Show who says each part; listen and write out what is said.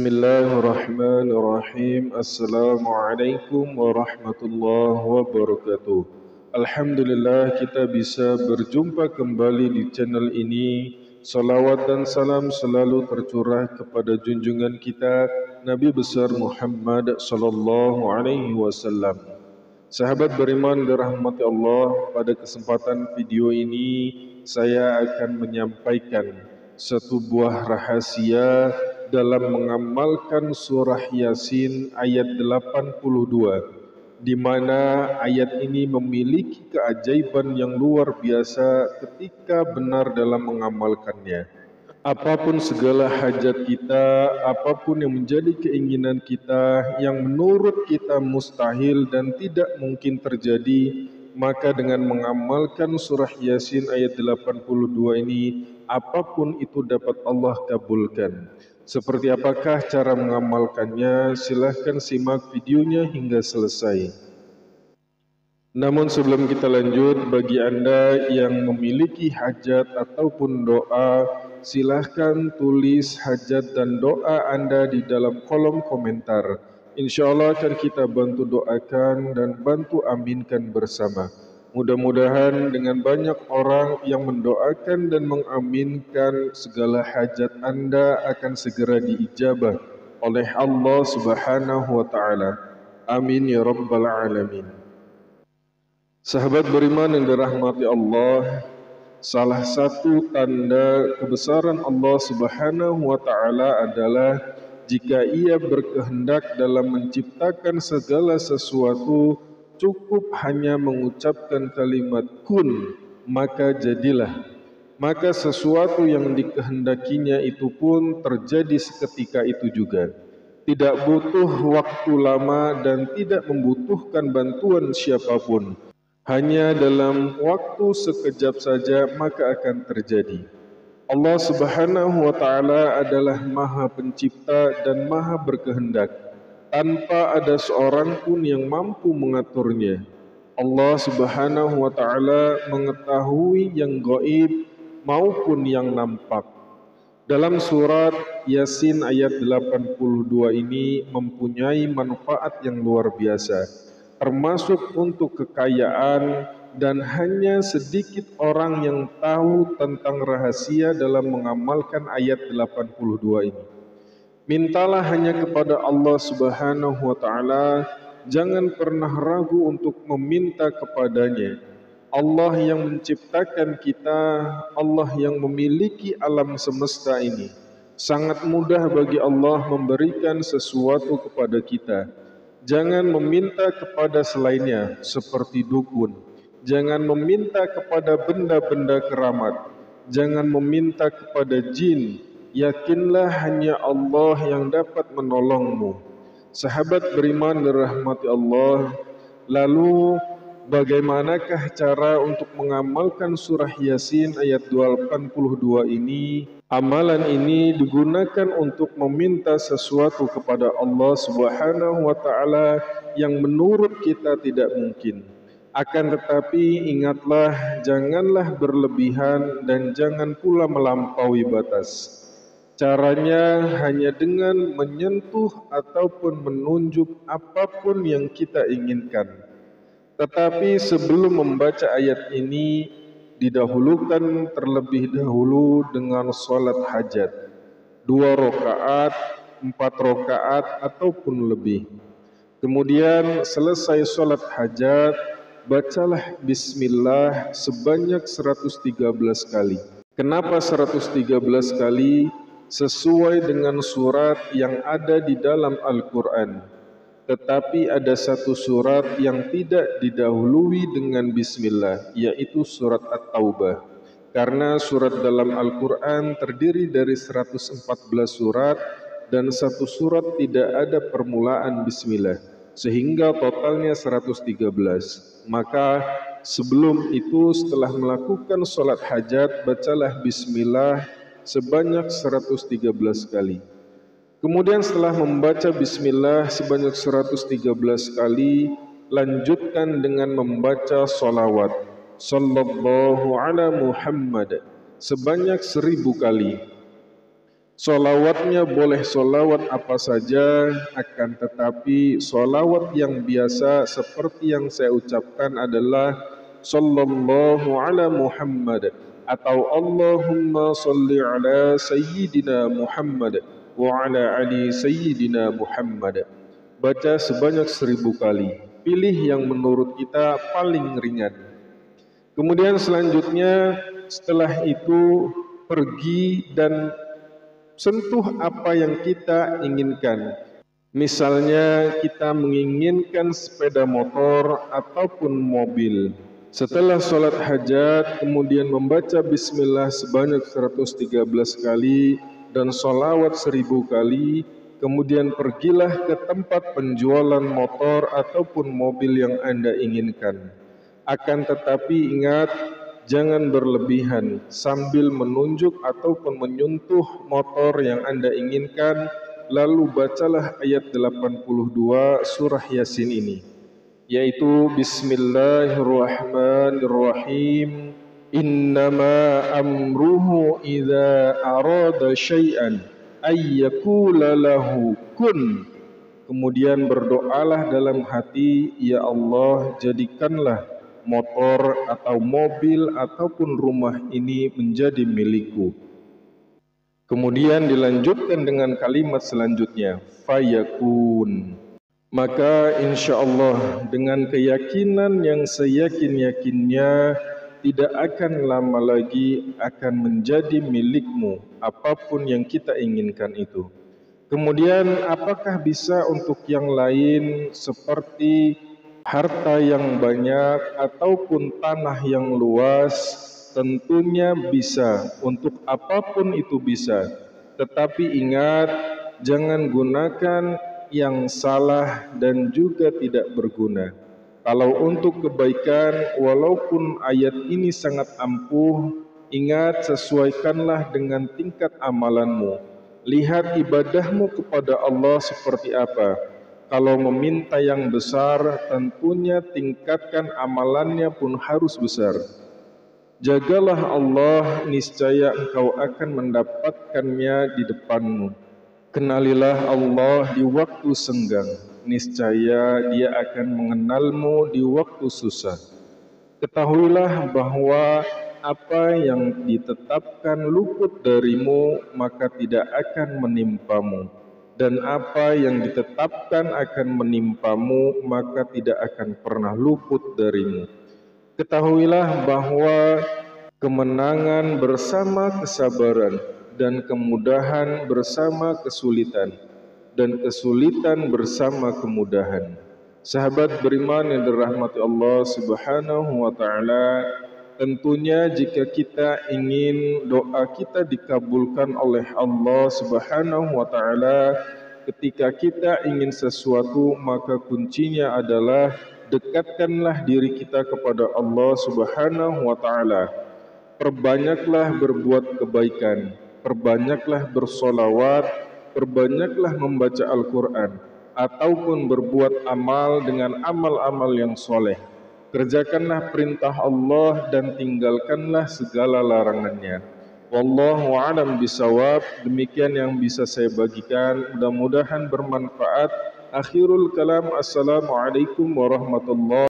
Speaker 1: Bismillahirrahmanirrahim. Assalamualaikum warahmatullahi wabarakatuh. Alhamdulillah kita bisa berjumpa kembali di channel ini. Salawat dan salam selalu tercurah kepada junjungan kita Nabi besar Muhammad sallallahu alaihi wasallam. Sahabat beriman dirahmati Allah, pada kesempatan video ini saya akan menyampaikan satu buah rahasia dalam mengamalkan surah Yasin ayat 82, di mana ayat ini memiliki keajaiban yang luar biasa ketika benar dalam mengamalkannya. Apapun segala hajat kita, apapun yang menjadi keinginan kita, yang menurut kita mustahil dan tidak mungkin terjadi, maka dengan mengamalkan surah Yasin ayat 82 ini, apapun itu dapat Allah kabulkan. Seperti apakah cara mengamalkannya? Silahkan simak videonya hingga selesai. Namun sebelum kita lanjut, bagi Anda yang memiliki hajat ataupun doa, silahkan tulis hajat dan doa Anda di dalam kolom komentar. Insya Allah akan kita bantu doakan dan bantu aminkan bersama. Mudah-mudahan dengan banyak orang yang mendoakan dan mengaminkan, segala hajat Anda akan segera diijabah oleh Allah Subhanahu wa Ta'ala. Amin ya Rabbal Alamin. Sahabat beriman yang dirahmati Allah, salah satu tanda kebesaran Allah Subhanahu wa Ta'ala adalah jika Ia berkehendak dalam menciptakan segala sesuatu, cukup hanya mengucapkan kalimat kun, maka jadilah. Maka sesuatu yang dikehendakinya itu pun terjadi seketika itu juga. Tidak butuh waktu lama dan tidak membutuhkan bantuan siapapun. Hanya dalam waktu sekejap saja maka akan terjadi. Allah Subhanahu wa Ta'ala adalah Maha Pencipta dan Maha Berkehendak, tanpa ada seorang pun yang mampu mengaturnya. Allah Subhanahu wa Ta'ala mengetahui yang gaib maupun yang nampak. Dalam surat Yasin ayat 82 ini mempunyai manfaat yang luar biasa, termasuk untuk kekayaan, dan hanya sedikit orang yang tahu tentang rahasia dalam mengamalkan ayat 82 ini. Mintalah hanya kepada Allah Subhanahu wa Ta'ala, jangan pernah ragu untuk meminta kepadanya. Allah yang menciptakan kita, Allah yang memiliki alam semesta ini. Sangat mudah bagi Allah memberikan sesuatu kepada kita. Jangan meminta kepada selainnya seperti dukun. Jangan meminta kepada benda-benda keramat. Jangan meminta kepada jin. Yakinlah hanya Allah yang dapat menolongmu. Sahabat beriman dirahmati Allah, lalu bagaimanakah cara untuk mengamalkan surah Yasin ayat 82 ini? Amalan ini digunakan untuk meminta sesuatu kepada Allah Subhanahu wa Ta'ala yang menurut kita tidak mungkin. Akan tetapi ingatlah, janganlah berlebihan dan jangan pula melampaui batas. Caranya hanya dengan menyentuh ataupun menunjuk apapun yang kita inginkan. Tetapi sebelum membaca ayat ini, didahulukan terlebih dahulu dengan salat hajat, 2 rakaat, 4 rakaat ataupun lebih. Kemudian selesai salat hajat, bacalah bismillah sebanyak 113 kali. Kenapa 113 kali? Sesuai dengan surat yang ada di dalam Al-Quran. Tetapi ada satu surat yang tidak didahului dengan bismillah, yaitu surat At-Taubah. Karena surat dalam Al-Quran terdiri dari 114 surat dan satu surat tidak ada permulaan bismillah, sehingga totalnya 113. Maka sebelum itu, setelah melakukan sholat hajat, bacalah bismillah sebanyak 113 kali. Kemudian setelah membaca bismillah sebanyak 113 kali, lanjutkan dengan membaca salawat sallallahu ala Muhammad sebanyak 1000 kali. Solawatnya boleh solawat apa saja, akan tetapi solawat yang biasa seperti yang saya ucapkan adalah Sallallahu ala Muhammad atau Allahumma salli ala Sayyidina Muhammad wa ala ali Sayyidina Muhammad. Baca sebanyak 1000 kali. Pilih yang menurut kita paling ringan. Kemudian selanjutnya setelah itu pergi dan sentuh apa yang kita inginkan. Misalnya kita menginginkan sepeda motor ataupun mobil. Setelah sholat hajat, kemudian membaca bismillah sebanyak 113 kali dan sholawat 1000 kali. Kemudian pergilah ke tempat penjualan motor ataupun mobil yang Anda inginkan. Akan tetapi ingat, jangan berlebihan sambil menunjuk ataupun menyentuh motor yang Anda inginkan. Lalu bacalah ayat 82 surah Yasin ini, yaitu Bismillahirrahmanirrahim. Innama amruhu idza arada syai'an ayyakula lahu kun. Kemudian berdoalah dalam hati, ya Allah, jadikanlah motor atau mobil ataupun rumah ini menjadi milikku. Kemudian dilanjutkan dengan kalimat selanjutnya, fayakun. Maka insya Allah dengan keyakinan yang seyakin-yakinnya tidak akan lama lagi akan menjadi milikmu apapun yang kita inginkan itu. Kemudian apakah bisa untuk yang lain seperti harta yang banyak ataupun tanah yang luas? Tentunya bisa, untuk apapun itu bisa. Tetapi ingat, jangan gunakan yang salah dan juga tidak berguna. Kalau untuk kebaikan, walaupun ayat ini sangat ampuh, ingat sesuaikanlah dengan tingkat amalanmu. Lihat ibadahmu kepada Allah seperti apa. Kalau meminta yang besar, tentunya tingkatkan amalannya pun harus besar. Jagalah Allah, niscaya engkau akan mendapatkannya di depanmu. Kenalilah Allah di waktu senggang, niscaya Dia akan mengenalmu di waktu susah. Ketahuilah bahwa apa yang ditetapkan luput darimu, maka tidak akan menimpamu. Dan apa yang ditetapkan akan menimpamu, maka tidak akan pernah luput darimu. Ketahuilah bahwa kemenangan bersama kesabaran dan kemudahan bersama kesulitan dan kesulitan bersama kemudahan. Sahabat beriman yang dirahmati Allah Subhanahu wa taala, tentunya jika kita ingin doa kita dikabulkan oleh Allah Subhanahu wa taala, ketika kita ingin sesuatu, maka kuncinya adalah dekatkanlah diri kita kepada Allah Subhanahu wa taala. Perbanyaklah berbuat kebaikan, perbanyaklah bersolawat, perbanyaklah membaca Al-Quran, ataupun berbuat amal dengan amal-amal yang soleh. Kerjakanlah perintah Allah dan tinggalkanlah segala larangannya. Wallahu a'lam bisawab. Demikian yang bisa saya bagikan, mudah-mudahan bermanfaat. Akhirul kalam, assalamualaikum warahmatullahi